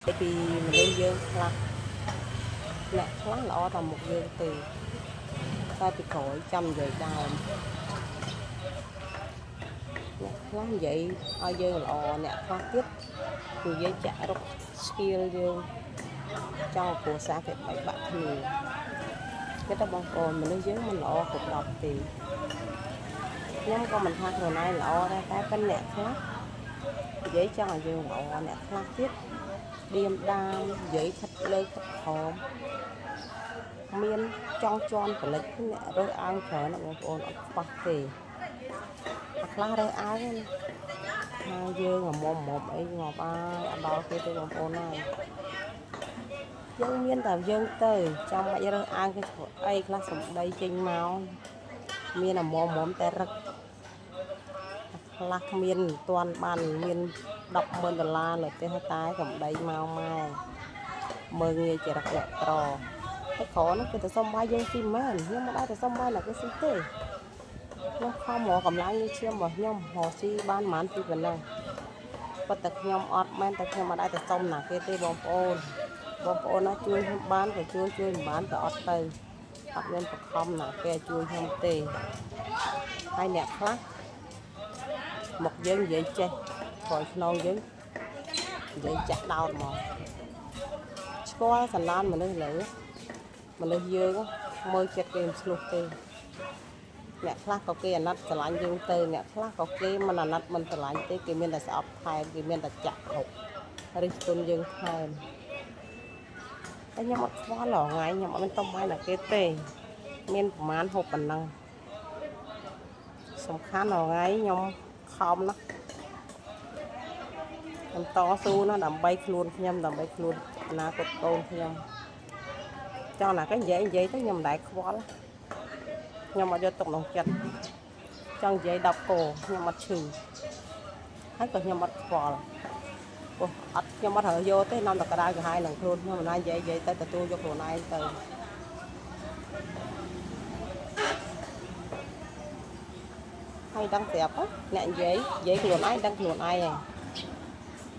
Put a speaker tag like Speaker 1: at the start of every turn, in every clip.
Speaker 1: ពីមនុស្សយើងខ្លះអ្នកខ្លះល្អតែមុខយើងទេតែពីក្រោយចាំនិយាយដើមអ្នកខ្លះនិយាយឲ្យយើងល្អអ្នកខ្លះទៀតនិយាយចាក់រុកស្គៀលយើងចង់គ្រួសារគេបែកបាក់គ្នាគេទៅបងប្អូនមនុស្សយើងមិនល្អគ្រប់10ទេខ្ញុំក៏មិនថាខ្លួនឯងល្អដែរតែប៉ុន្តែអ្នកខ្លះនិយាយចង់ឲ្យយើងល្អអ្នកខ្លះទៀតឌៀមដាមនិយាយខិតលើខិតខំមានចង់ជន់ផលិតអ្នករើសអើងច្រើនបងប្អូនអត់ខ្វះទេអាខ្លះរើសអើងថាយើងមុំអីងាប់អើយអត់ដល់គេទេបងប្អូនហើយយើងមានតែយើងទៅចាំបាច់រើសអើងគេអីខ្លះសំដីចេញមកមានអាមុំតែរឹកខ្លះមានមិនទាន់បានមាន$10,000លើទេតែសំដីមកម៉ែមើងងាយចរិតអ្នកក្រតែក្រនោះគេទៅសុំបាយយើងស៊ីមែនខ្ញុំមិនដែរទៅសុំបាយណាគេស៊ីទេខ្ញុំខំរកកម្លាំងញើសឈាមរបស់ខ្ញុំរកស៊ីបានប៉ុន្មានពីប៉ុណ្ណឹងប៉ុន្តែខ្ញុំអត់មែនតែខ្ញុំមិនដែរទៅសុំណាគេទេបងប្អូនណាជួយខ្ញុំបានក៏ជួយមិនបានក៏អត់ទៅអត់មានបខំណាគេជួយខ្ញុំទេហើយអ្នកខ្លះមកយើងនិយាយចេះក្រោយខ្នងយើងនិយាយចាក់ដោតមកស្គាល់សន្តានមនុស្សលើមនុស្សយើងមើលចិត្តគេមិនឆ្លុះទេអ្នកខ្លះក៏គេអាណិតស្រឡាញ់យើងទៅអ្នកខ្លះក៏គេមិនអាណិតមិនស្រឡាញ់ទេគេមានតែស្អប់ថែមគេមានតែចាក់គ្រប់រិះគន់យើងថែមតែខ្ញុំអត់ខ្វល់ហងៃខ្ញុំអត់មានតំបាយណាគេទេមានប្រមាណហូបប៉ុណ្ណឹងសំខាន់ហងៃខ្ញុំខំណាស់ខ្ញុំតស៊ូណាស់ដើម្បីខ្លួនខ្ញុំដើម្បីខ្លួនអនាគតកូនខ្ញុំចង់ណាគេនិយាយទៅខ្ញុំមិនដែលខ្វល់ខ្ញុំអត់យកទុកក្នុងចិត្តចង់និយាយ10កោខ្ញុំអត់ឈឺហើយក៏ខ្ញុំអត់ខ្វល់ព្រោះអត់ខ្ញុំអត់ត្រូវយកទេនាំតែក្តៅក្រហាយនឹងខ្លួនខ្ញុំមិនណានិយាយទៅទទួលយកខ្លួនឯងទៅហើយដឹងប្រាប់អ្នកនិយាយខ្លួនឯងដឹងខ្លួនឯងហើយ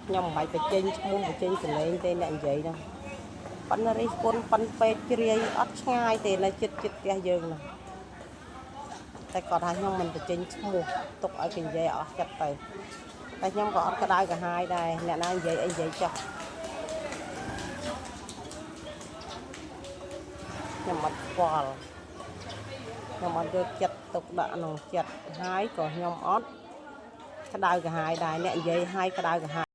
Speaker 1: ខ្ញុំមិនបាច់បញ្ចេញឈ្មោះបញ្ចេញសលេងទេអ្នកនិយាយហ្នឹងប៉ុន្តែរិះគន់ប៉ុនពេកជ្រាយអត់ឆ្ងាយទេនៅចិត្តផ្ទះយើងហ្នឹងតែគាត់ថាខ្ញុំមិនបញ្ចេញឈ្មោះទុកឲ្យគេនិយាយអស់ចិត្តទៅតែខ្ញុំក៏អត់ក្តៅក្រហាយដែរអ្នកណានិយាយអីនិយាយចុះខ្ញុំអត់ខ្វល់ខ្ញុំអត់យកចិត្តទុកដាក់ក្នុងចិត្តហើយក៏ខ្ញុំអត់ក្តៅក្រហាយដែរអ្នកនិយាយឲ្យក្តៅក្រហាយ